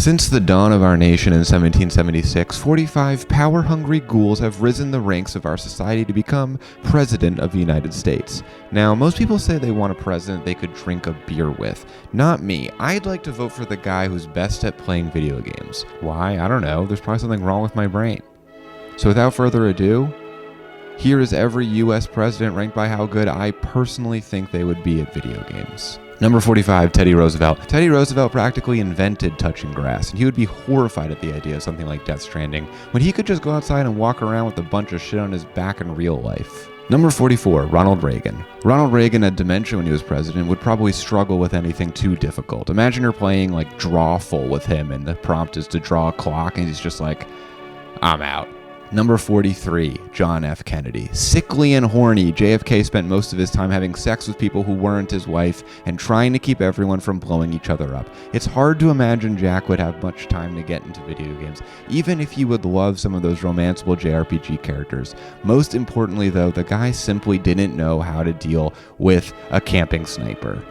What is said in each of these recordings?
Since the dawn of our nation in 1776, 45 power-hungry ghouls have risen the ranks of our society to become President of the United States. Now, most people say they want a president they could drink a beer with. Not me. I'd like to vote for the guy who's best at playing video games. Why? I don't know. There's probably something wrong with my brain. So without further ado, here is every U.S. president ranked by how good I personally think they would be at video games. Number 45, Teddy Roosevelt. Teddy Roosevelt practically invented touching grass, and he would be horrified at the idea of something like Death Stranding, when he could just go outside and walk around with a bunch of shit on his back in real life. Number 44, Ronald Reagan. Ronald Reagan had dementia when he was president, would probably struggle with anything too difficult. Imagine you're playing like Drawful with him, and the prompt is to draw a clock, and he's just like, I'm out. Number 43, John F. Kennedy. Sickly and horny, JFK spent most of his time having sex with people who weren't his wife and trying to keep everyone from blowing each other up. It's hard to imagine Jack would have much time to get into video games, even if he would love some of those romanceable JRPG characters. Most importantly, though, the guy simply didn't know how to deal with a camping sniper.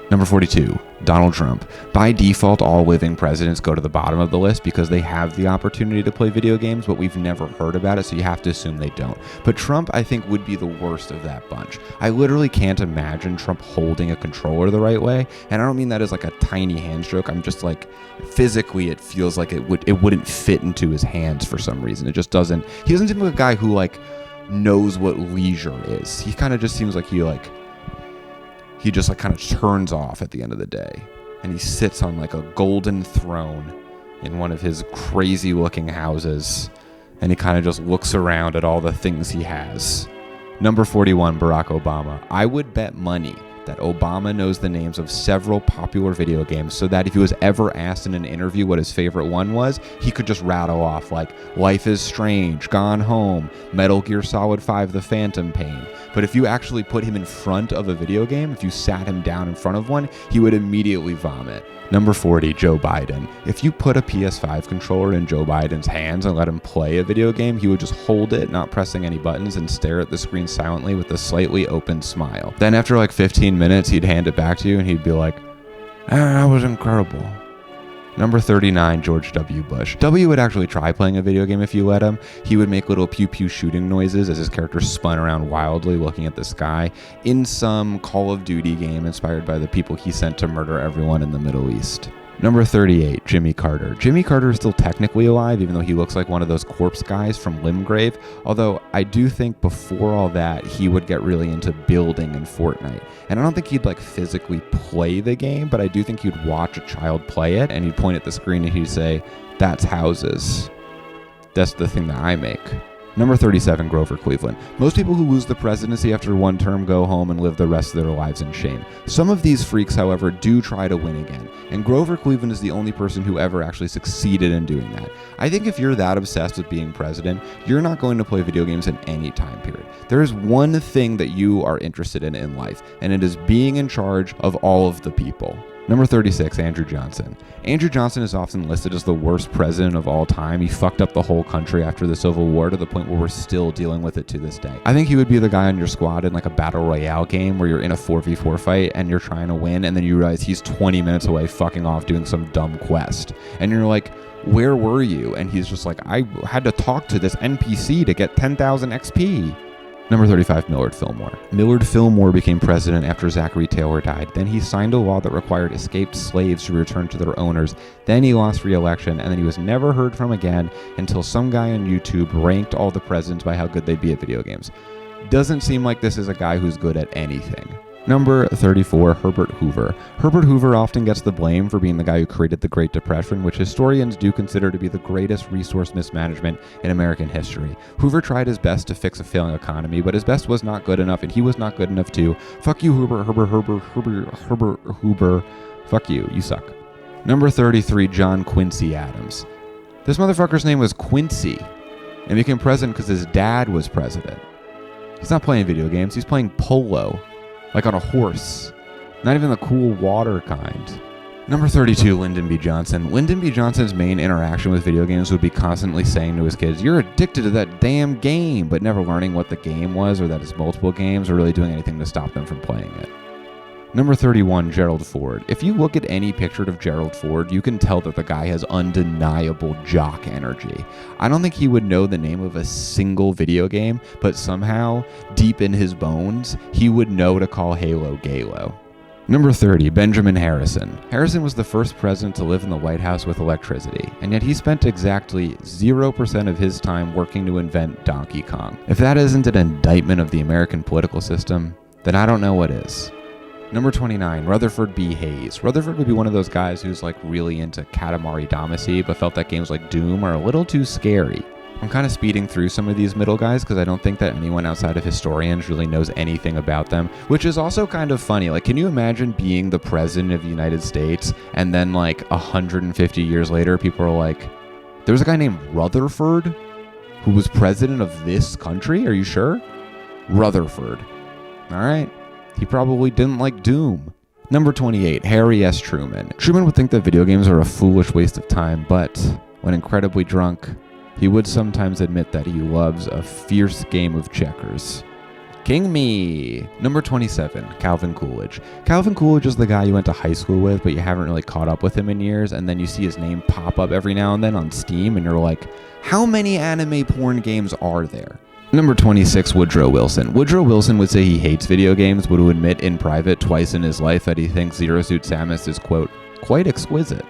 Number 42, Donald Trump. By default, all living presidents go to the bottom of the list because they have the opportunity to play video games, but we've never heard about it, so you have to assume they don't. But Trump, I think, would be the worst of that bunch. I literally can't imagine Trump holding a controller the right way, and I don't mean that as like a tiny hand stroke. I'm just like, physically, it feels like it wouldn't fit into his hands for some reason. It just doesn't. He doesn't seem like a guy who like knows what leisure is. He kind of just seems like he just like kind of turns off at the end of the day, and he sits on like a golden throne in one of his crazy looking houses, and he kind of just looks around at all the things he has. Number 41, Barack Obama. I would bet money that Obama knows the names of several popular video games so that if he was ever asked in an interview what his favorite one was, he could just rattle off like Life is Strange, Gone Home, Metal Gear Solid 5, The Phantom Pain. But if you actually put him in front of a video game, if you sat him down in front of one, he would immediately vomit. Number 40, Joe Biden. If you put a PS5 controller in Joe Biden's hands and let him play a video game, he would just hold it, not pressing any buttons, and stare at the screen silently with a slightly open smile. Then after like 15 minutes, he'd hand it back to you and he'd be like, that was incredible. Number 39, George W. Bush. W would actually try playing a video game if you let him. He would make little pew-pew shooting noises as his character spun around wildly looking at the sky in some Call of Duty game inspired by the people he sent to murder everyone in the Middle East. Number 38, Jimmy Carter. Jimmy Carter is still technically alive, even though he looks like one of those corpse guys from Limgrave, although I do think before all that, he would get really into building in Fortnite. And I don't think he'd like physically play the game, but I do think he'd watch a child play it, and he'd point at the screen and he'd say, that's houses. That's the thing that I make. Number 37, Grover Cleveland. Most people who lose the presidency after one term go home and live the rest of their lives in shame. Some of these freaks, however, do try to win again, and Grover Cleveland is the only person who ever actually succeeded in doing that. I think if you're that obsessed with being president, you're not going to play video games in any time period. There is one thing that you are interested in life, and it is being in charge of all of the people. Number 36, Andrew Johnson. Andrew Johnson is often listed as the worst president of all time. He fucked up the whole country after the Civil War to the point where we're still dealing with it to this day. I think he would be the guy on your squad in like a battle royale game where you're in a 4v4 fight and you're trying to win, and then you realize he's 20 minutes away fucking off doing some dumb quest. And you're like, where were you? And he's just like, I had to talk to this NPC to get 10,000 XP. Number 35, Millard Fillmore. Millard Fillmore became president after Zachary Taylor died. Then he signed a law that required escaped slaves to return to their owners. Then he lost re-election, and then he was never heard from again until some guy on YouTube ranked all the presidents by how good they'd be at video games. Doesn't seem like this is a guy who's good at anything. Number 34, Herbert Hoover. Herbert Hoover often gets the blame for being the guy who created the Great Depression, which historians do consider to be the greatest resource mismanagement in American history. Hoover tried his best to fix a failing economy, but his best was not good enough, and he was not good enough too. Fuck you, Herbert Hoover. Fuck you, you suck. Number 33, John Quincy Adams. This motherfucker's name was Quincy, and became president because his dad was president. He's not playing video games, he's playing polo. Like on a horse. Not even the cool water kind. Number 32, Lyndon B. Johnson. Lyndon B. Johnson's main interaction with video games would be constantly saying to his kids, you're addicted to that damn game, but never learning what the game was or that it's multiple games or really doing anything to stop them from playing it. Number 31, Gerald Ford. If you look at any picture of Gerald Ford, you can tell that the guy has undeniable jock energy. I don't think he would know the name of a single video game, but somehow, deep in his bones, he would know to call Halo Galo. Number 30, Benjamin Harrison. Harrison was the first president to live in the White House with electricity, and yet he spent exactly 0% of his time working to invent Donkey Kong. If that isn't an indictment of the American political system, then I don't know what is. Number 29, Rutherford B. Hayes. Rutherford would be one of those guys who's like really into Katamari Damacy, but felt that games like Doom are a little too scary. I'm kind of speeding through some of these middle guys because I don't think that anyone outside of historians really knows anything about them, which is also kind of funny. Like, can you imagine being the president of the United States and then like 150 years later, people are like, there was a guy named Rutherford who was president of this country? Are you sure? Rutherford. All right. He probably didn't like Doom. Number 28, Harry S. Truman. Truman would think that video games are a foolish waste of time, but when incredibly drunk, he would sometimes admit that he loves a fierce game of checkers. King me! Number 27, Calvin Coolidge. Calvin Coolidge is the guy you went to high school with, but you haven't really caught up with him in years, and then you see his name pop up every now and then on Steam, and you're like, how many anime porn games are there? Number 26, Woodrow Wilson. Woodrow Wilson would say he hates video games, but would admit in private twice in his life that he thinks Zero Suit Samus is, quote, quite exquisite.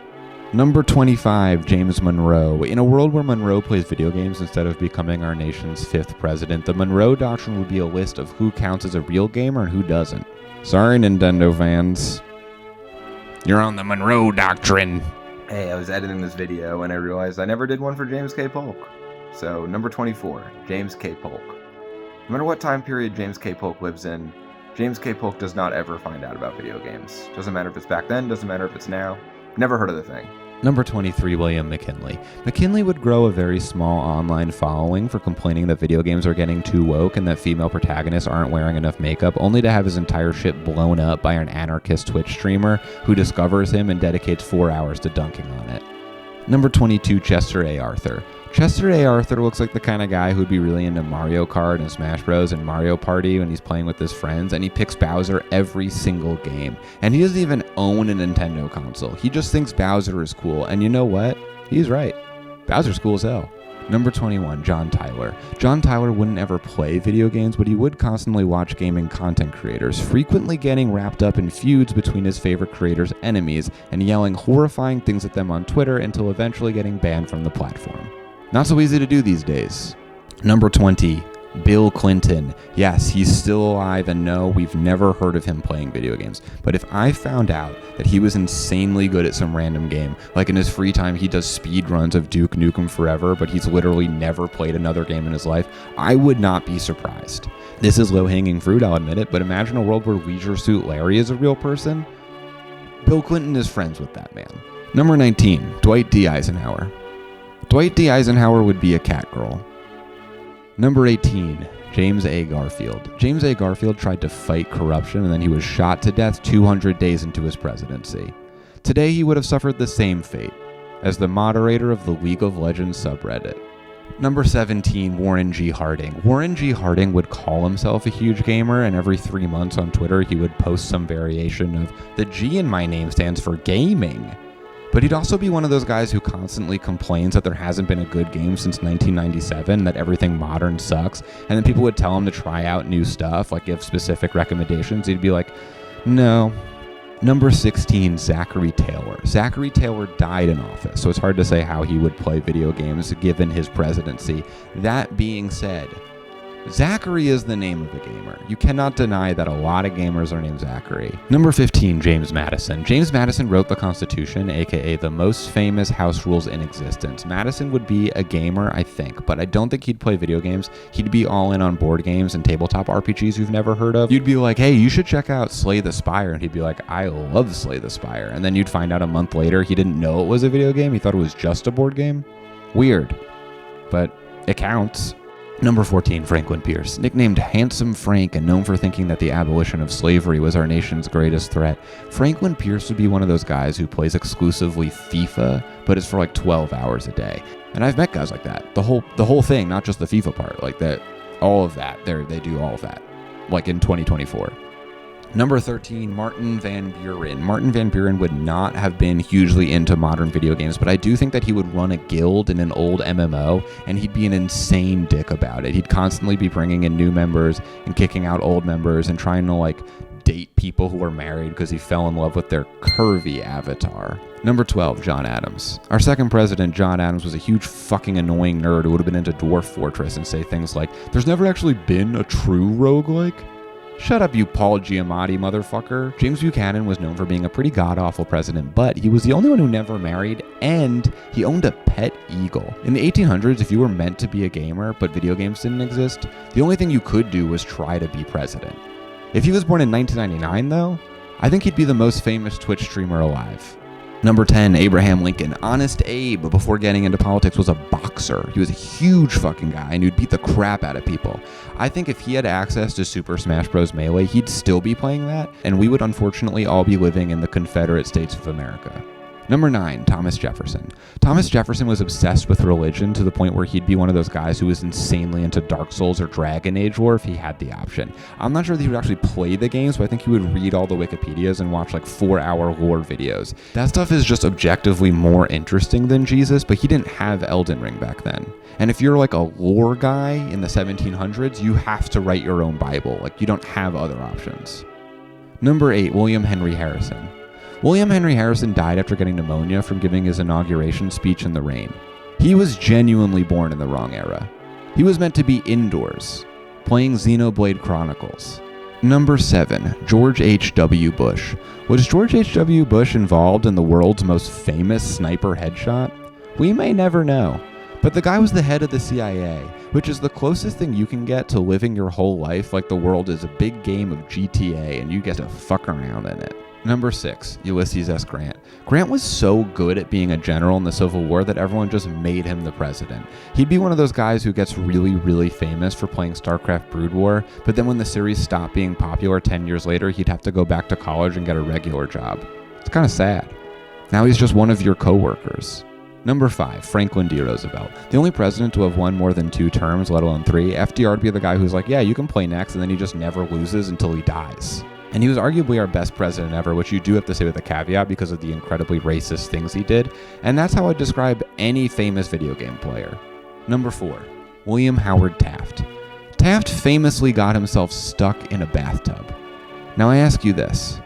Number 25, James Monroe. In a world where Monroe plays video games instead of becoming our nation's 5th president, the Monroe Doctrine would be a list of who counts as a real gamer and who doesn't. Sorry, Nintendo fans. You're on the Monroe Doctrine. Hey, I was editing this video and I realized I never did one for James K. Polk. So, number 24, James K. Polk. No matter what time period James K. Polk lives in, James K. Polk does not ever find out about video games. Doesn't matter if it's back then, doesn't matter if it's now. Never heard of the thing. Number 23, William McKinley. McKinley would grow a very small online following for complaining that video games are getting too woke and that female protagonists aren't wearing enough makeup, only to have his entire ship blown up by an anarchist Twitch streamer who discovers him and dedicates 4 hours to dunking on it. Number 22, Chester A. Arthur. Chester A. Arthur looks like the kind of guy who'd be really into Mario Kart and Smash Bros. And Mario Party when he's playing with his friends, and he picks Bowser every single game. And he doesn't even own a Nintendo console. He just thinks Bowser is cool, and you know what? He's right. Bowser's cool as hell. Number 21, John Tyler. John Tyler wouldn't ever play video games, but he would constantly watch gaming content creators, frequently getting wrapped up in feuds between his favorite creators' enemies, and yelling horrifying things at them on Twitter until eventually getting banned from the platform. Not so easy to do these days. Number 20, Bill Clinton. Yes, he's still alive, and no, we've never heard of him playing video games. But if I found out that he was insanely good at some random game, like in his free time he does speed runs of Duke Nukem Forever, but he's literally never played another game in his life, I would not be surprised. This is low-hanging fruit, I'll admit it, but imagine a world where Leisure Suit Larry is a real person. Bill Clinton is friends with that man. Number 19, Dwight D. Eisenhower. Dwight D. Eisenhower would be a cat girl. Number 18, James A. Garfield. James A. Garfield tried to fight corruption and then he was shot to death 200 days into his presidency. Today he would have suffered the same fate as the moderator of the League of Legends subreddit. Number 17, Warren G. Harding. Warren G. Harding would call himself a huge gamer, and every 3 months on Twitter he would post some variation of, the G in my name stands for gaming. But he'd also be one of those guys who constantly complains that there hasn't been a good game since 1997, that everything modern sucks, and then people would tell him to try out new stuff, like give specific recommendations. He'd be like, no. Number 16, Zachary Taylor. Zachary Taylor died in office, so it's hard to say how he would play video games given his presidency. That being said, Zachary is the name of the gamer. You cannot deny that a lot of gamers are named Zachary. Number 15, James Madison. James Madison wrote the Constitution, aka the most famous house rules in existence. Madison would be a gamer, I think, but I don't think he'd play video games. He'd be all in on board games and tabletop RPGs you've never heard of. You'd be like, hey, you should check out Slay the Spire, and he'd be like, I love Slay the Spire. And then you'd find out a month later he didn't know it was a video game. He thought it was just a board game. Weird, but it counts. Number 14, Franklin Pierce. Nicknamed Handsome Frank and known for thinking that the abolition of slavery was our nation's greatest threat, Franklin Pierce would be one of those guys who plays exclusively FIFA, but it's for like 12 hours a day. And I've met guys like that. The whole thing, not just the FIFA part, like that, all of that. They do all of that, like in 2024. Number 13, Martin Van Buren. Martin Van Buren would not have been hugely into modern video games, but I do think that he would run a guild in an old MMO, and he'd be an insane dick about it. He'd constantly be bringing in new members and kicking out old members and trying to, like, date people who are married because he fell in love with their curvy avatar. Number 12, John Adams. Our second president, John Adams, was a huge fucking annoying nerd who would have been into Dwarf Fortress and say things like, "There's never actually been a true roguelike." Shut up, you Paul Giamatti motherfucker. James Buchanan was known for being a pretty god-awful president, but he was the only one who never married, and he owned a pet eagle. In the 1800s, if you were meant to be a gamer, but video games didn't exist, the only thing you could do was try to be president. If he was born in 1999, though, I think he'd be the most famous Twitch streamer alive. Number 10, Abraham Lincoln. Honest Abe, before getting into politics, was a boxer. He was a huge fucking guy, and he'd beat the crap out of people. I think if he had access to Super Smash Bros. Melee, he'd still be playing that, and we would unfortunately all be living in the Confederate States of America. Number 9, Thomas Jefferson. Thomas Jefferson was obsessed with religion to the point where he'd be one of those guys who was insanely into Dark Souls or Dragon Age lore if he had the option. I'm not sure that he would actually play the games, but I think he would read all the Wikipedias and watch like 4-hour lore videos. That stuff is just objectively more interesting than Jesus, but he didn't have Elden Ring back then. And if you're like a lore guy in the 1700s, you have to write your own Bible. Like, you don't have other options. Number 8, William Henry Harrison. William Henry Harrison died after getting pneumonia from giving his inauguration speech in the rain. He was genuinely born in the wrong era. He was meant to be indoors, playing Xenoblade Chronicles. Number 7, George H.W. Bush. Was George H.W. Bush involved in the world's most famous sniper headshot? We may never know. But the guy was the head of the CIA, which is the closest thing you can get to living your whole life like the world is a big game of GTA and you get to fuck around in it. Number 6, Ulysses S. Grant. Grant was so good at being a general in the Civil War that everyone just made him the president. He'd be one of those guys who gets really, really famous for playing StarCraft Brood War, but then when the series stopped being popular 10 years later, he'd have to go back to college and get a regular job. It's kind of sad. Now he's just one of your coworkers. Number 5, Franklin D. Roosevelt. The only president to have won more than 2 terms, let alone 3. FDR would be the guy who's like, yeah, you can play next, and then he just never loses until he dies. And he was arguably our best president ever, which you do have to say with a caveat because of the incredibly racist things he did. And that's how I'd describe any famous video game player. Number 4, William Howard Taft. Taft famously got himself stuck in a bathtub. Now I ask you this.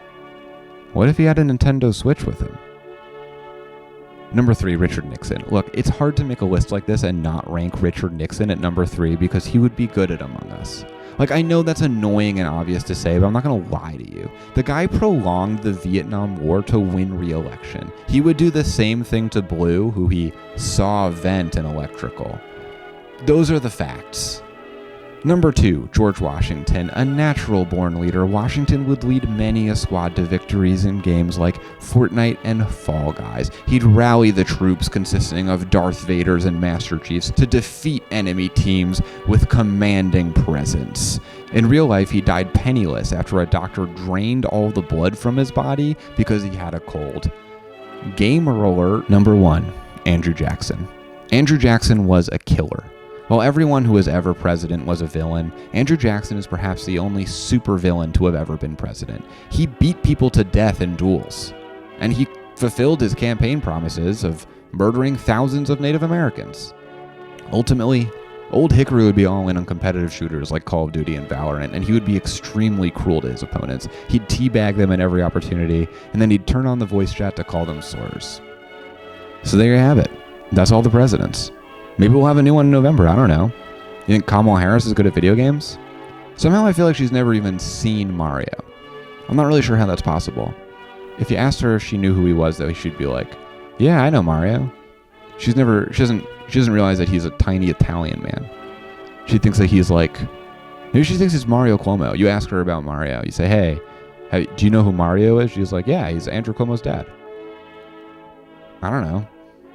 What if he had a Nintendo Switch with him? Number 3, Richard Nixon. Look, it's hard to make a list like this and not rank Richard Nixon at number 3 because he would be good at Among Us. Like, I know that's annoying and obvious to say, but I'm not going to lie to you. The guy prolonged the Vietnam War to win re-election. He would do the same thing to Blue, who he saw vent in electrical. Those are the facts. Number 2, George Washington. A natural-born leader, Washington would lead many a squad to victories in games like Fortnite and Fall Guys. He'd rally the troops consisting of Darth Vaders and Master Chiefs to defeat enemy teams with commanding presence. In real life, he died penniless after a doctor drained all the blood from his body because he had a cold. Gamer alert. Number 1, Andrew Jackson. Andrew Jackson was a killer. While everyone who was ever president was a villain, Andrew Jackson is perhaps the only supervillain to have ever been president. He beat people to death in duels, and he fulfilled his campaign promises of murdering thousands of Native Americans. Ultimately, Old Hickory would be all in on competitive shooters like Call of Duty and Valorant, and he would be extremely cruel to his opponents. He'd teabag them at every opportunity, and then he'd turn on the voice chat to call them slurs. So there you have it. That's all the presidents. Maybe we'll have a new one in November, I don't know. You think Kamala Harris is good at video games? Somehow I feel like she's never even seen Mario. I'm not really sure how that's possible. If you asked her if she knew who he was, though, she'd be like, yeah, I know Mario. She doesn't realize that he's a tiny Italian man. She thinks that he's like, maybe she thinks he's Mario Cuomo. You ask her about Mario. You say, hey, do you know who Mario is? She's like, yeah, he's Andrew Cuomo's dad. I don't know.